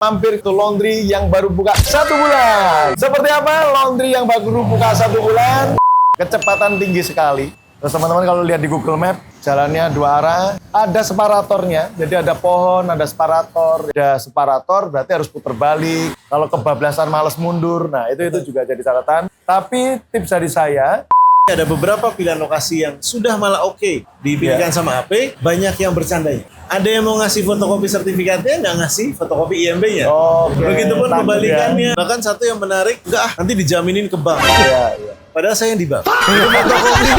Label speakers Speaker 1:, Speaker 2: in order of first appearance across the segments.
Speaker 1: mampir ke laundry yang baru buka 1 bulan. Seperti apa laundry yang baru buka 1 bulan? Kecepatan tinggi sekali. Terus teman-teman kalau lihat di Google Map, jalannya 2 arah, ada separatornya. Jadi ada pohon, ada separator. Ada separator berarti harus putar balik. Kalau kebablasan males mundur, nah itu juga jadi catatan. Tapi tips dari saya,
Speaker 2: ada beberapa pilihan lokasi yang sudah malah oke dipilihkan sama AP, banyak yang bercandanya. Ada yang mau ngasih fotokopi sertifikatnya, nggak ngasih fotokopi IMB-nya. Begitupun kebalikannya. Bahkan satu yang menarik, nanti dijaminin ke bank.
Speaker 1: Iya.
Speaker 2: Padahal saya yang di bank. Itu fotokopi.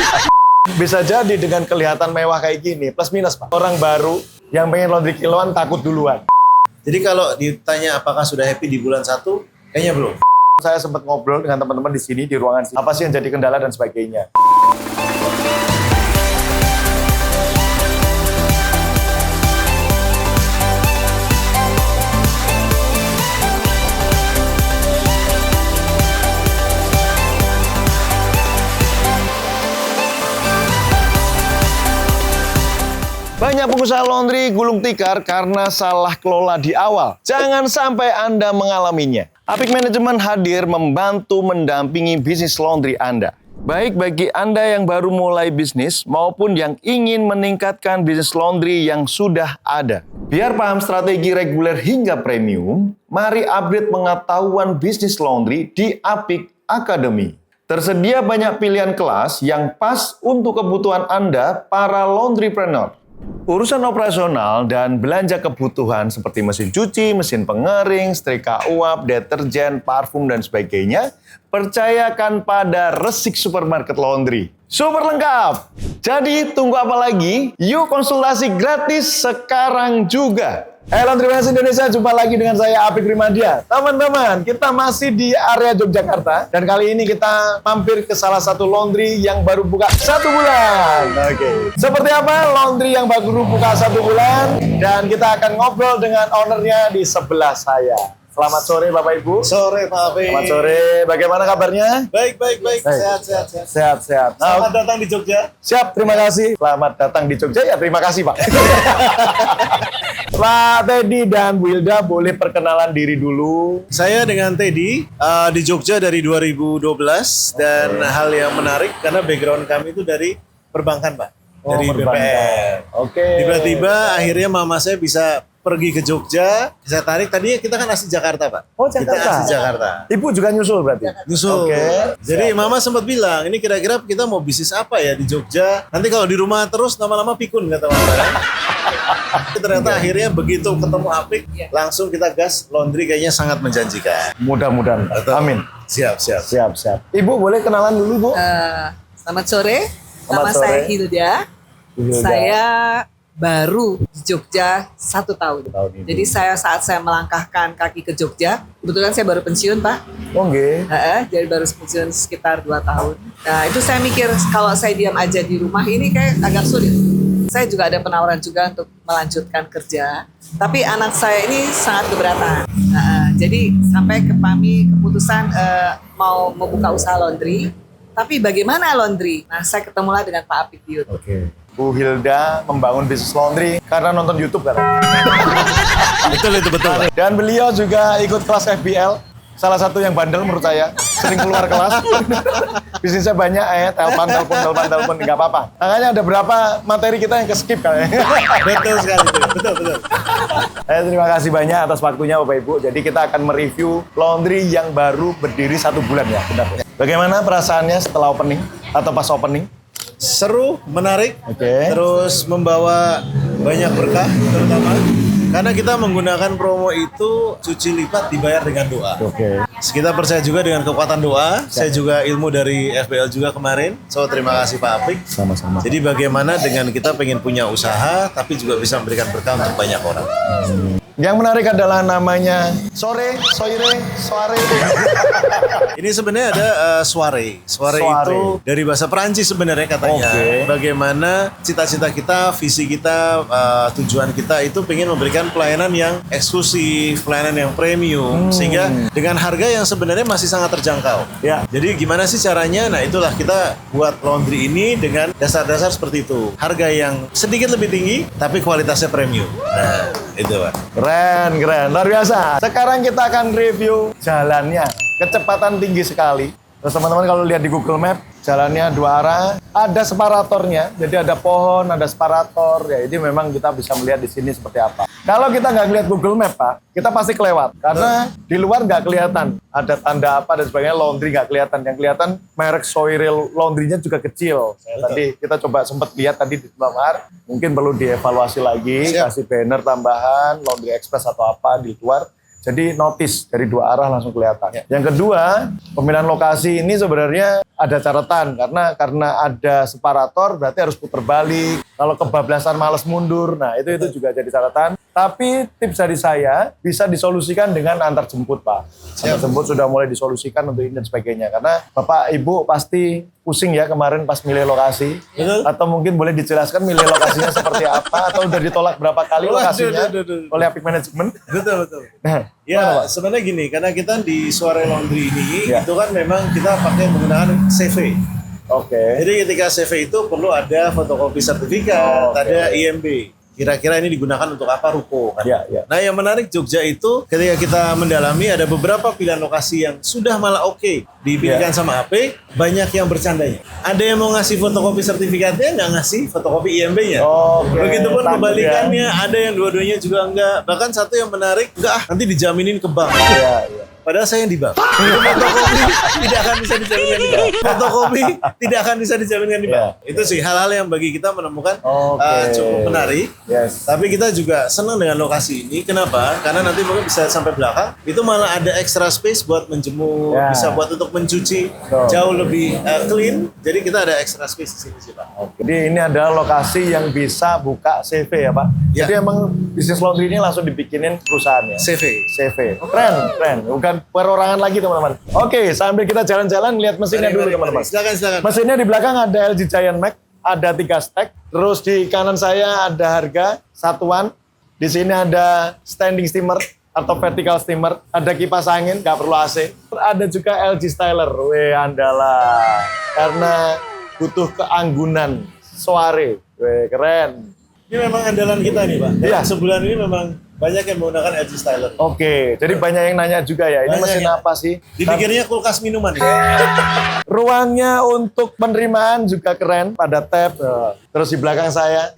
Speaker 1: Bisa jadi dengan kelihatan mewah kayak gini, plus minus Pak. Orang baru yang pengen laundry kiloan takut duluan.
Speaker 2: Jadi kalau ditanya apakah sudah happy di bulan 1, kayaknya belum.
Speaker 1: Saya sempat ngobrol dengan teman-teman di sini, di ruangan sini. Apa sih yang jadi kendala dan sebagainya. Banyak pengusaha laundry gulung tikar karena salah kelola di awal. Jangan sampai Anda mengalaminya. Apik Manajemen hadir membantu mendampingi bisnis laundry Anda. Baik bagi Anda yang baru mulai bisnis maupun yang ingin meningkatkan bisnis laundry yang sudah ada. Biar paham strategi reguler hingga premium, mari upgrade pengetahuan bisnis laundry di Apik Academy. Tersedia banyak pilihan kelas yang pas untuk kebutuhan Anda para laundrypreneur. Urusan operasional dan belanja kebutuhan seperti mesin cuci, mesin pengering, setrika uap, deterjen, parfum, dan sebagainya, percayakan pada Resik Supermarket Laundry. Super lengkap! Jadi tunggu apa lagi? Yuk konsultasi gratis sekarang juga! Laundry Finance Indonesia, jumpa lagi dengan saya Apik Rimadia. Teman-teman, kita masih di area Yogyakarta dan kali ini kita mampir ke salah satu laundry yang baru buka 1 bulan. Oke. Seperti apa laundry yang baru buka 1 bulan? Dan kita akan ngobrol dengan ownernya di sebelah saya. Selamat sore Bapak Ibu.
Speaker 2: Sore Pak Apik.
Speaker 1: Selamat sore. Bagaimana kabarnya?
Speaker 2: Baik.
Speaker 1: Sehat.
Speaker 2: Selamat datang di Jogja.
Speaker 1: Siap, terima kasih. Selamat datang di Jogja. Ya, terima kasih Pak. Pak Teddy dan Bu Hilda boleh perkenalan diri dulu.
Speaker 2: Saya dengan Teddy di Jogja dari 2012 dan hal yang menarik karena background kami itu dari perbankan Pak. Dari BPR.
Speaker 1: Oke.
Speaker 2: Tiba-tiba akhirnya mama saya bisa pergi ke Jogja, saya tarik. Tadinya kita kan asli Jakarta Pak.
Speaker 1: Oh Jakarta.
Speaker 2: Kita asli Jakarta.
Speaker 1: Ibu juga nyusul berarti?
Speaker 2: Nyusul.
Speaker 1: Oke.
Speaker 2: Jadi mama sempat bilang, ini kira-kira kita mau bisnis apa ya di Jogja? Nanti kalau di rumah terus lama-lama pikun kata mama. Ternyata akhirnya begitu ketemu Apik, langsung kita gas laundry kayaknya sangat menjanjikan.
Speaker 1: Mudah-mudahan. Amin.
Speaker 2: Siap.
Speaker 1: Ibu boleh kenalan dulu Bu?
Speaker 3: Selamat sore.
Speaker 1: Selamat
Speaker 3: Nama
Speaker 1: sore.
Speaker 3: saya Hilda. Saya baru di Jogja 1 tahun.
Speaker 1: Ini.
Speaker 3: Jadi saat saya melangkahkan kaki ke Jogja, kebetulan saya baru pensiun Pak.
Speaker 1: Oh nggih.
Speaker 3: Jadi baru pensiun sekitar 2 tahun. Nah itu saya mikir kalau saya diam aja di rumah ini kayak agak sulit. Saya juga ada penawaran juga untuk melanjutkan kerja. Tapi anak saya ini sangat keberatan. Jadi sampai kami keputusan mau membuka usaha laundry. Tapi bagaimana laundry? Nah saya ketemulah dengan Pak Apik di YouTube.
Speaker 1: Oke. Bu Hilda membangun bisnis laundry karena nonton YouTube katanya.
Speaker 2: Betul.
Speaker 1: Dan beliau juga ikut kelas FBL. Salah satu yang bandel menurut saya. Sering keluar kelas. Bisnisnya banyak telepon, nggak apa-apa. Makanya ada berapa materi kita yang ke-skip kayaknya.
Speaker 2: Betul sekali. Betul.
Speaker 1: Terima kasih banyak atas waktunya Bapak Ibu. Jadi kita akan mereview laundry yang baru berdiri 1 bulan ya. Benar. Bagaimana perasaannya setelah opening atau pas opening?
Speaker 2: Seru, menarik,
Speaker 1: Oke.
Speaker 2: terus membawa banyak berkah terutama karena kita menggunakan promo itu cuci lipat dibayar dengan doa.
Speaker 1: Oke.
Speaker 2: Kita percaya juga dengan kekuatan doa. Saya juga ilmu dari FBL juga kemarin. So terima kasih Pak Apik.
Speaker 1: Sama-sama.
Speaker 2: Jadi bagaimana dengan kita pengen punya usaha tapi juga bisa memberikan berkah untuk banyak orang.
Speaker 1: Yang menarik adalah namanya soare.
Speaker 2: Ini sebenarnya ada soare. Soare itu dari bahasa Perancis sebenarnya katanya.
Speaker 1: Oke.
Speaker 2: Bagaimana cita-cita kita, visi kita, tujuan kita itu pengen memberikan pelayanan yang eksklusif, pelayanan yang premium, sehingga dengan harga yang sebenarnya masih sangat terjangkau.
Speaker 1: Ya.
Speaker 2: Jadi gimana sih caranya? Nah itulah kita buat laundry ini dengan dasar-dasar seperti itu. Harga yang sedikit lebih tinggi, tapi kualitasnya premium. Nah itu Pak.
Speaker 1: Keren, keren. Luar biasa. Sekarang kita akan review jalannya. Kecepatan tinggi sekali. Terus teman-teman kalau lihat di Google Map, jalannya 2 arah. Ada separatornya, jadi ada pohon, ada separator. Ya, ini memang kita bisa melihat di sini seperti apa. Kalau kita nggak lihat Google Map, Pak, kita pasti kelewat. Karena di luar nggak kelihatan. Ada tanda apa dan sebagainya, laundry nggak kelihatan. Yang kelihatan merek Soiril laundry-nya juga kecil. Tadi kita coba sempat lihat tadi di luar. Mungkin perlu dievaluasi lagi, kasih banner tambahan, laundry express atau apa di luar. Jadi notice dari 2 arah langsung kelihatan. Yang kedua, pemilihan lokasi ini sebenarnya ada catatan karena ada separator berarti harus putar balik. Kalau kebablasan males mundur, nah itu juga jadi catatan. Tapi tips dari saya bisa disolusikan dengan antar jemput, Pak. Antar jemput sudah mulai disolusikan untuk ini dan sebagainya. Karena Bapak Ibu pasti pusing ya kemarin pas milih lokasi. Betul. Atau mungkin boleh dijelaskan milih lokasinya seperti apa atau udah ditolak berapa kali lokasinya oleh Apik Management.
Speaker 2: Betul. Ya, sebenarnya gini, karena kita di Soiril Laundry ini itu kan memang kita pakai menggunakan CV. Jadi ketika CV itu perlu ada fotokopi sertifikat, ada IMB. Kira-kira ini digunakan untuk apa ruko kan? Nah, yang menarik Jogja itu ketika kita mendalami ada beberapa pilihan lokasi yang sudah malah dipilihkan sama AP, banyak yang bercandanya. Ada yang mau ngasih fotokopi sertifikatnya, nggak ngasih fotokopi IMB-nya. Begitupun kebalikannya, ada yang dua-duanya juga enggak. Bahkan satu yang menarik, enggak, nanti dijaminin ke bank. Padahal saya yang di bank. Fotokopi tidak akan bisa dijaminkan di bank. Fotokopi tidak akan bisa dijaminkan di bank. Itu sih hal-hal yang bagi kita menemukan cukup menarik. Tapi kita juga senang dengan lokasi ini. Kenapa? Karena nanti mungkin bisa sampai belakang. Itu malah ada extra space buat menjemur, bisa buat untuk mencuci jauh lebih clean. Jadi kita ada extra space di sini sih, Pak.
Speaker 1: Jadi ini adalah lokasi yang bisa buka CV ya, Pak. Jadi emang bisnis laundry ini langsung dibikinin perusahaannya. CV. Keren. Bukan perorangan lagi teman-teman. Oke, sambil kita jalan-jalan lihat mesinnya dulu teman-teman.
Speaker 2: Silakan.
Speaker 1: Mesinnya di belakang ada LG Giant Max, ada 3 stack. Terus di kanan saya ada harga satuan. Di sini ada standing steamer atau vertical steamer. Ada kipas angin, nggak perlu AC. Ada juga LG Styler. Weh, andalah. Karena butuh keanggunan soare. Weh, keren.
Speaker 2: Ini memang andalan kita nih, Pak. Dalam sebulan ini memang banyak yang menggunakan LG Styler.
Speaker 1: Jadi banyak yang nanya juga ya, ini mesin apa sih?
Speaker 2: Dipikirnya kulkas minuman.
Speaker 1: Ruangnya untuk penerimaan juga keren, pada tab. Terus di belakang saya,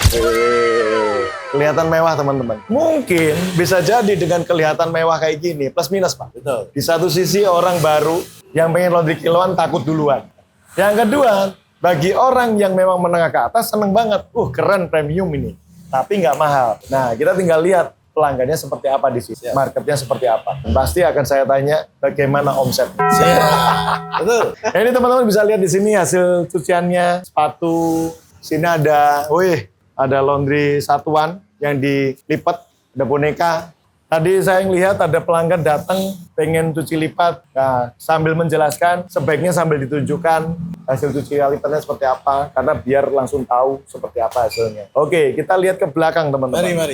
Speaker 1: kelihatan mewah teman-teman. Mungkin bisa jadi dengan kelihatan mewah kayak gini, plus minus Pak.
Speaker 2: Betul.
Speaker 1: Di satu sisi orang baru yang pengen laundry kiloan takut duluan. Yang kedua, bagi orang yang memang menengah ke atas seneng banget. Keren premium ini. Tapi nggak mahal. Nah, kita tinggal lihat pelanggannya seperti apa di sini, marketnya seperti apa. Dan pasti akan saya tanya bagaimana omset.
Speaker 2: Betul.
Speaker 1: Nah, ini teman-teman bisa lihat di sini hasil cuciannya, sepatu. Sini ada, ada laundry satuan yang dilipat, ada boneka. Tadi saya lihat ada pelanggan datang pengen cuci lipat. Nah, sambil menjelaskan, sebaiknya sambil ditunjukkan hasil cuci lipatnya seperti apa, karena biar langsung tahu seperti apa hasilnya. Oke, kita lihat ke belakang teman-teman.
Speaker 2: Mari.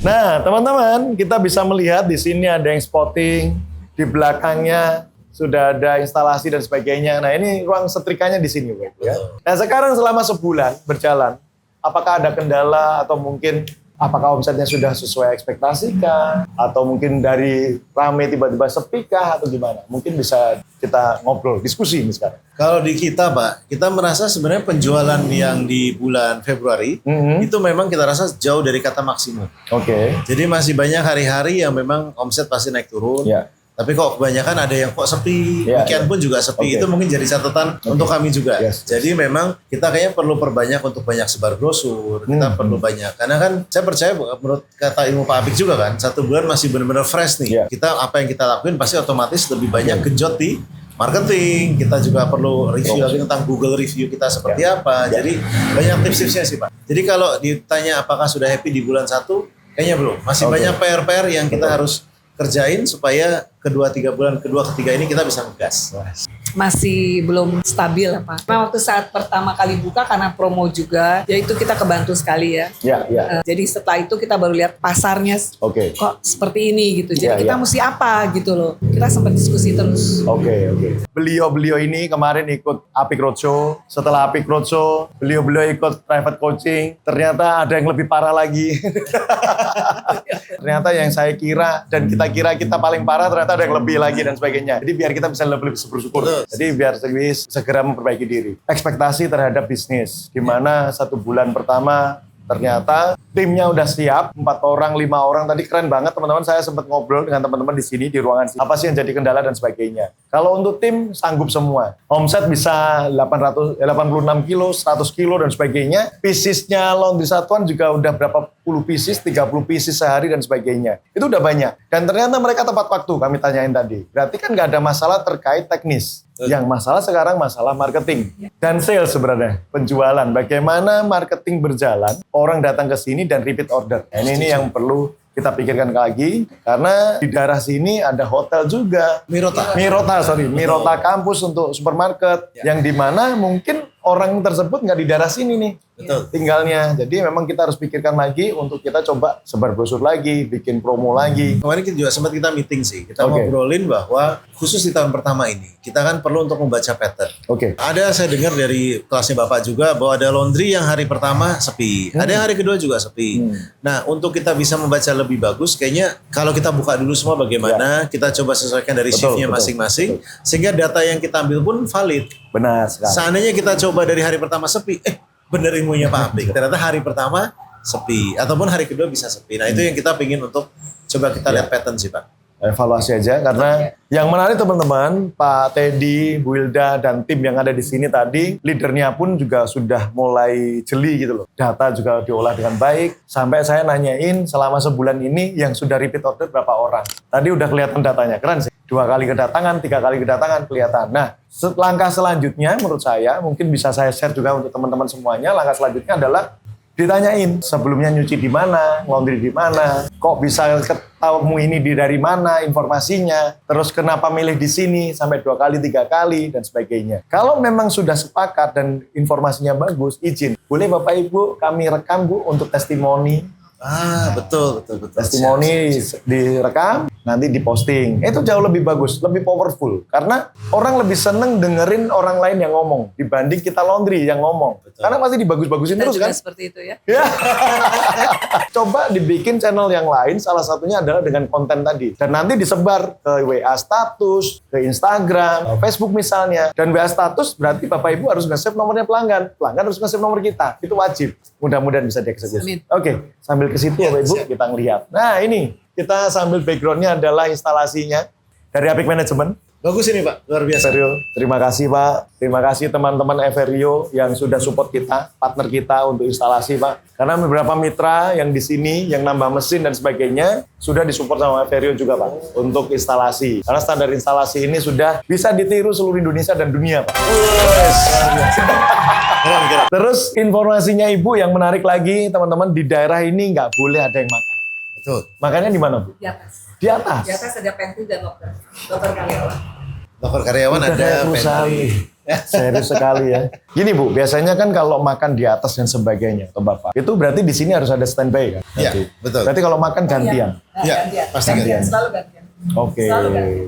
Speaker 1: Nah, teman-teman, kita bisa melihat di sini ada yang spotting, di belakangnya sudah ada instalasi dan sebagainya. Nah, ini ruang setrikanya di sini, ya. Nah, sekarang selama sebulan berjalan, apakah ada kendala atau mungkin apakah omsetnya sudah sesuai ekspektasi kah? Atau mungkin dari rame tiba-tiba sepi kah? Atau gimana? Mungkin bisa kita ngobrol, diskusi ini sekarang.
Speaker 2: Kalau di kita, Pak, kita merasa sebenarnya penjualan yang di bulan Februari, itu memang kita rasa jauh dari kata maksimum. Jadi masih banyak hari-hari yang memang omset pasti naik turun. Tapi kok kebanyakan ada yang kok sepi, weekend pun juga sepi. Itu mungkin jadi catatan untuk kami juga. Jadi memang kita kayaknya perlu perbanyak untuk banyak sebar brosur. Kita perlu banyak. Karena kan saya percaya menurut kata ilmu Pak Apik juga kan, 1 bulan masih benar-benar fresh nih. Kita apa yang kita lakuin pasti otomatis lebih banyak genjot di marketing. Kita juga perlu review lagi tentang Google review kita seperti apa. Jadi banyak tips-tipsnya sih Pak. Jadi kalau ditanya apakah sudah happy di bulan 1, kayaknya belum. Masih banyak PR-PR yang kita harus kerjain supaya kedua, 3 bulan kedua, ketiga ini kita bisa ngegas.
Speaker 3: masih belum stabil apa. Nah, waktu saat pertama kali buka karena promo juga, ya itu kita kebantu sekali ya. Jadi setelah itu kita baru lihat pasarnya kok seperti ini gitu. Jadi kita mesti apa gitu loh. Kita sempat diskusi terus.
Speaker 1: Beliau-beliau ini kemarin ikut Apik Roadshow. Setelah Apik Roadshow, beliau-beliau ikut private coaching. Ternyata ada yang lebih parah lagi. Ternyata yang saya kira dan kita kira kita paling parah, ternyata ada yang lebih lagi dan sebagainya. Jadi biar kita bisa lebih bersyukur. Jadi biar segera memperbaiki diri. Ekspektasi terhadap bisnis. Di mana 1 bulan pertama ternyata timnya udah siap, 4 orang, 5 orang. Tadi keren banget teman-teman, saya sempat ngobrol dengan teman-teman di sini, di ruangan sini. Apa sih yang jadi kendala dan sebagainya. Kalau untuk tim, sanggup semua. Omset bisa 86 kilo, 100 kilo dan sebagainya. Piecesnya Laundry Satuan juga udah berapa puluh pieces, 30 pieces sehari dan sebagainya. Itu udah banyak. Dan ternyata mereka tepat waktu, kami tanyain tadi. Berarti kan nggak ada masalah terkait teknis. Yang masalah sekarang masalah marketing dan sales sebenarnya, penjualan. Bagaimana marketing berjalan, orang datang ke sini dan repeat order. Nah, ini yang perlu kita pikirkan lagi, karena di daerah sini ada hotel juga. Mirota kampus untuk supermarket, yang dimana mungkin orang tersebut nggak di daerah sini nih. Tinggalnya. Jadi memang kita harus pikirkan lagi untuk kita coba sebar brosur lagi, bikin promo lagi.
Speaker 2: Kemarin kita juga sempat kita meeting sih. Kita ngobrolin bahwa khusus di tahun pertama ini, kita kan perlu untuk membaca pattern. Ada saya dengar dari kelasnya Bapak juga bahwa ada laundry yang hari pertama sepi. Ada yang hari kedua juga sepi. Nah, untuk kita bisa membaca lebih bagus, kayaknya kalau kita buka dulu semua bagaimana, kita coba sesuaikan dari shiftnya masing-masing, sehingga data yang kita ambil pun valid.
Speaker 1: Benar sekali.
Speaker 2: Seandainya kita coba dari hari pertama sepi, bener ilmunya Pak Apik. Ternyata hari pertama sepi, ataupun hari kedua bisa sepi. Nah, itu yang kita pengen untuk coba kita lihat pattern sih Pak.
Speaker 1: Evaluasi aja, karena yang menarik teman-teman, Pak Teddy, Bu Hilda, dan tim yang ada di sini tadi, leadernya pun juga sudah mulai jeli gitu loh. Data juga diolah dengan baik, sampai saya nanyain selama sebulan ini yang sudah repeat order berapa orang. Tadi udah kelihatan datanya, keren sih. 2 kali kedatangan, 3 kali kedatangan kelihatan. Nah, langkah selanjutnya menurut saya, mungkin bisa saya share juga untuk teman-teman semuanya, langkah selanjutnya adalah ditanyain sebelumnya nyuci di mana, laundry di mana, kok bisa ketemu ini dari mana informasinya, terus kenapa milih di sini sampai 2 kali, 3 kali dan sebagainya. Kalau memang sudah sepakat dan informasinya bagus, izin. Boleh Bapak Ibu kami rekam Bu untuk testimoni.
Speaker 2: Betul.
Speaker 1: Testimoni direkam, nanti diposting. Itu jauh lebih bagus, lebih powerful. Karena orang lebih seneng dengerin orang lain yang ngomong dibanding kita laundry yang ngomong. Karena pasti dibagus-bagusin terus kan.
Speaker 3: Seperti itu ya.
Speaker 1: Coba dibikin channel yang lain, salah satunya adalah dengan konten tadi. Dan nanti disebar ke WA status, ke Instagram, Facebook misalnya. Dan WA status berarti Bapak Ibu harus nge-save nomornya pelanggan. Pelanggan harus nge-save nomor kita. Itu wajib. Mudah-mudahan bisa dieksekusi. Sambil ke situ Bapak Ibu kita ngelihat. Nah ini kita sambil backgroundnya adalah instalasinya dari Apik Management.
Speaker 2: Bagus ini Pak, luar biasa.
Speaker 1: Everio, terima kasih Pak. Terima kasih teman-teman Everio yang sudah support kita, partner kita untuk instalasi Pak. Karena beberapa mitra yang di sini, yang nambah mesin dan sebagainya, sudah disupport sama Everio juga Pak, untuk instalasi. Karena standar instalasi ini sudah bisa ditiru seluruh Indonesia dan dunia Pak. Terus informasinya Ibu yang menarik lagi, teman-teman, di daerah ini nggak boleh ada yang makan.
Speaker 2: Betul.
Speaker 1: Makannya di mana Bu?
Speaker 3: Di atas.
Speaker 1: Di atas?
Speaker 3: Di atas ada pantry dan locker. Locker karyawan.
Speaker 2: Locker karyawan ada pantry.
Speaker 1: Serius sekali ya. Gini Bu, biasanya kan kalau makan di atas dan sebagainya, atau Bapak, itu berarti di sini harus ada standby kan?
Speaker 2: Iya, betul.
Speaker 1: Berarti kalau makan gantian?
Speaker 2: Iya, pasti gantian.
Speaker 3: Selalu gantian.
Speaker 1: Oke.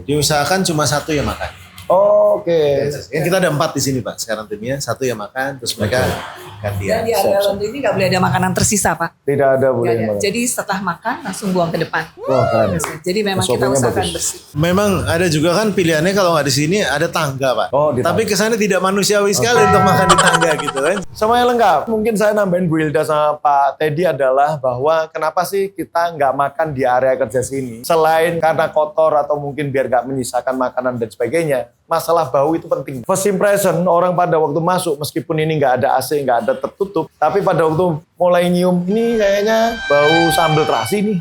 Speaker 2: Diusahakan cuma 1 yang makan.
Speaker 1: Oke.
Speaker 2: Kan kita ada 4 di sini Pak, sekarang timnya 1 yang makan, terus mereka gantian.
Speaker 3: Dan di area laundry ini nggak boleh ada makanan tersisa Pak.
Speaker 1: Tidak ada
Speaker 3: Nggak
Speaker 1: boleh
Speaker 3: ada.
Speaker 1: makan.
Speaker 3: Jadi setelah makan langsung buang ke depan.
Speaker 1: Wah, keren.
Speaker 3: Jadi memang kita
Speaker 1: SOP-nya
Speaker 3: usahakan
Speaker 1: bagus.
Speaker 3: bersih.
Speaker 2: Memang ada juga kan pilihannya kalau nggak di sini ada tangga Pak.
Speaker 1: Di
Speaker 2: Tapi
Speaker 1: tangga.
Speaker 2: kesannya tidak manusiawi sekali untuk makan di tangga gitu kan.
Speaker 1: Semuanya lengkap. Mungkin saya nambahin Bu Hilda sama Pak Teddy adalah bahwa kenapa sih kita nggak makan di area kerja sini? Selain karena kotor atau mungkin biar nggak menyisakan makanan dan sebagainya, masalah bau itu penting. First impression, orang pada waktu masuk, meskipun ini nggak ada AC, nggak ada tertutup, tapi pada waktu mulai nyium, ini kayaknya bau sambal terasi nih.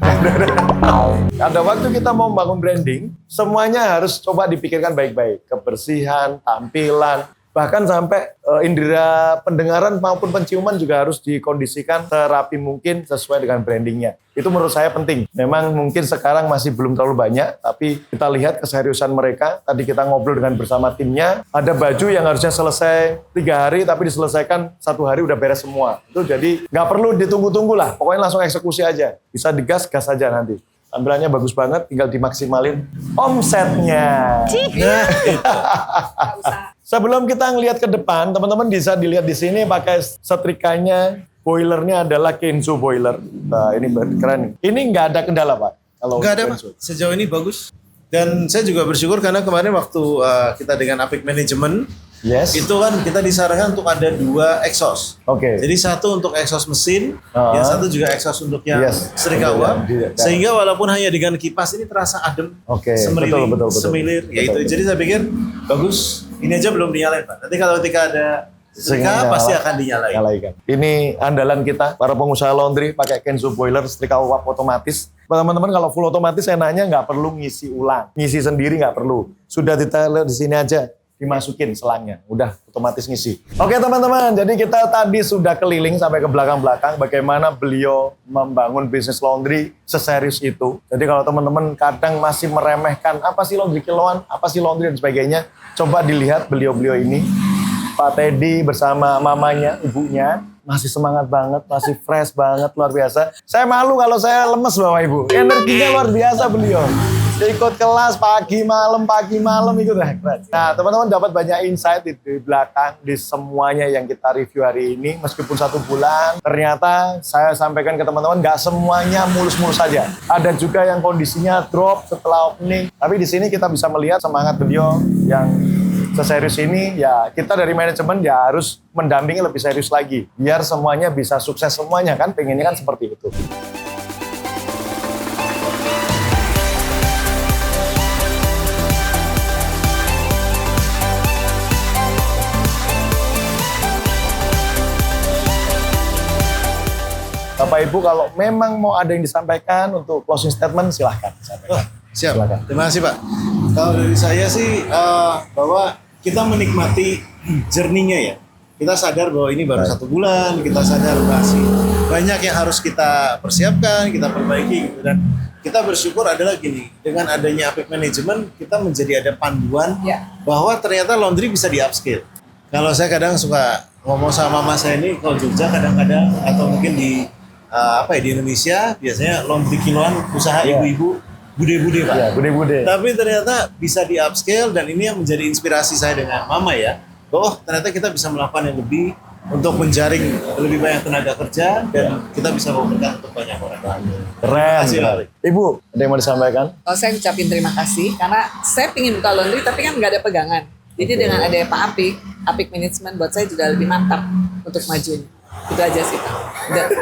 Speaker 1: Ada waktu kita mau membangun branding, semuanya harus coba dipikirkan baik-baik. Kebersihan, tampilan, Bahkan sampai indera pendengaran maupun penciuman juga harus dikondisikan serapi mungkin sesuai dengan brandingnya. Itu menurut saya penting. Memang mungkin sekarang masih belum terlalu banyak, tapi kita lihat keseriusan mereka. Tadi kita ngobrol dengan bersama timnya, ada baju yang harusnya selesai 3 hari, tapi diselesaikan 1 hari udah beres semua. Itu jadi nggak perlu ditunggu-tunggu lah, pokoknya langsung eksekusi aja. Bisa digas, gas aja nanti. Tampilannya bagus banget, tinggal dimaksimalin omsetnya.
Speaker 3: Nggak usah.
Speaker 1: Sebelum kita ngelihat ke depan, teman-teman bisa dilihat di sini pakai setrikanya. Boilernya adalah Kenzo boiler. Nah, ini keren. Ini nggak ada kendala, Pak? Kalau
Speaker 2: Nggak ada, Pak.
Speaker 1: Kenzo.
Speaker 2: Sejauh ini bagus. Dan saya juga bersyukur karena kemarin waktu kita dengan Apik Management,
Speaker 1: Yes.
Speaker 2: itu kan kita disarankan untuk ada 2 exhaust.
Speaker 1: Oke.
Speaker 2: Jadi satu untuk exhaust mesin, yang satu juga exhaust untuk yang
Speaker 1: Yes.
Speaker 2: setrika uap.
Speaker 1: Iya.
Speaker 2: Sehingga walaupun hanya dengan kipas ini terasa adem,
Speaker 1: Oke,
Speaker 2: semeriling,
Speaker 1: betul.
Speaker 2: semilir. Ya
Speaker 1: Betul.
Speaker 2: itu. Jadi saya pikir bagus. Ini aja belum dinyalain, Pak. Nanti kalau ketika ada setrika
Speaker 1: Sehingga
Speaker 2: pasti
Speaker 1: nyala.
Speaker 2: akan dinyalain.
Speaker 1: Nyalaikan. Ini andalan kita, para pengusaha laundry pakai Kenzo boiler, setrika uap otomatis. Teman-teman kalau full otomatis enaknya nggak perlu ngisi ulang. Ngisi sendiri nggak perlu. Sudah ditaruh di sini aja. Dimasukin selangnya, udah otomatis ngisi. Oke teman-teman, jadi kita tadi sudah keliling sampai ke belakang-belakang bagaimana beliau membangun bisnis laundry seserius itu. Jadi kalau teman-teman kadang masih meremehkan apa sih laundry kiloan, apa sih laundry dan sebagainya, coba dilihat beliau-beliau ini. Pak Teddy bersama mamanya, ibunya, masih semangat banget, masih fresh banget, luar biasa. Saya malu kalau saya lemes Bapak Ibu, energinya luar biasa beliau. Ikut kelas pagi malam ikut keren. Nah teman-teman dapat banyak insight di belakang di semuanya yang kita review hari ini. Meskipun 1 bulan, ternyata saya sampaikan ke teman-teman nggak semuanya mulus-mulus saja. Ada juga yang kondisinya drop setelah opening. Tapi di sini kita bisa melihat semangat beliau yang seserius ini. Ya kita dari manajemen ya harus mendampingi lebih serius lagi. Biar semuanya bisa sukses semuanya kan, pengennya kan seperti itu. Bapak Ibu kalau memang mau ada yang disampaikan untuk closing statement silahkan.
Speaker 2: Siap.
Speaker 1: Silakan.
Speaker 2: Terima kasih Pak. Kalau dari saya sih bahwa kita menikmati journey-nya ya. Kita sadar bahwa ini baru 1 bulan, kita sadar masih banyak yang harus kita persiapkan, kita perbaiki gitu. Dan kita bersyukur adalah gini, dengan adanya Apik Management kita menjadi ada panduan bahwa ternyata laundry bisa di-upscale. Kalau saya kadang suka ngomong sama mama saya ini, kalau Jogja kadang-kadang atau mungkin di di Indonesia biasanya laundry kiloan usaha ibu-ibu bude-bude Pak.
Speaker 1: Ya, bude-bude.
Speaker 2: Tapi ternyata bisa di upscale dan ini yang menjadi inspirasi saya dengan mama ya. Bahwa ternyata kita bisa melakukan yang lebih untuk menjaring lebih banyak tenaga kerja dan kita bisa memberikan untuk banyak orang.
Speaker 1: Keren.
Speaker 2: Terima kasih, Lali.
Speaker 1: Ibu, ada yang mau disampaikan?
Speaker 3: Kalau saya ucapin terima kasih karena saya pingin buka laundry tapi kan nggak ada pegangan. Jadi dengan adanya Pak Apik Management buat saya juga lebih mantap untuk majunya. Itu aja sih Pak.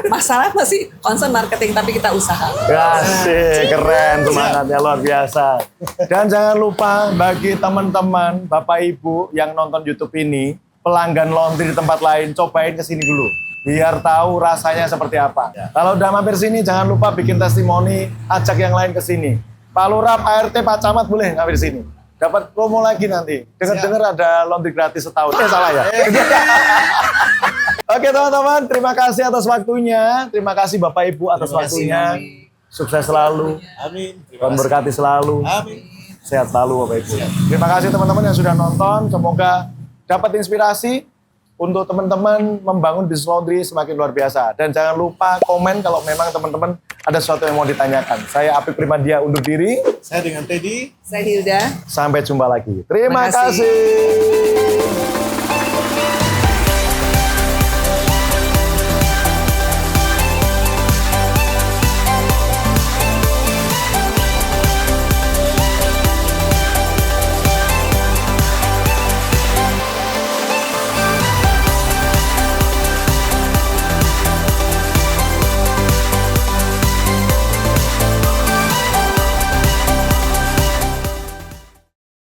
Speaker 3: Masalah masih concern marketing tapi kita usaha.
Speaker 1: Asik, keren, semangatnya luar biasa. Dan jangan lupa bagi teman-teman, Bapak Ibu yang nonton YouTube ini, pelanggan laundry di tempat lain, cobain ke sini dulu. Biar tahu rasanya seperti apa. Kalau udah mampir sini, jangan lupa bikin testimoni, ajak yang lain ke sini. Pak Lurah, Pak RT, Pak Camat boleh mampir sini. Dapat promo lagi nanti. Dengar-dengar ada laundry gratis setahun. Salah ya? Oke teman-teman, terima kasih atas waktunya. Terima kasih Bapak Ibu atas
Speaker 2: Terima kasih.
Speaker 1: waktunya. Sukses selalu.
Speaker 2: Amin.
Speaker 1: Tuhan berkati selalu.
Speaker 2: Amin.
Speaker 1: Sehat selalu Bapak Ibu. Terima kasih teman-teman yang sudah nonton. Semoga dapat inspirasi untuk teman-teman membangun bisnis laundry semakin luar biasa. Dan jangan lupa komen kalau memang teman-teman ada sesuatu yang mau ditanyakan. Saya Apik Primandia undur diri.
Speaker 2: Saya dengan Teddy.
Speaker 3: Saya Hilda.
Speaker 1: Sampai jumpa lagi. Terima
Speaker 3: Terima kasih.
Speaker 1: kasih.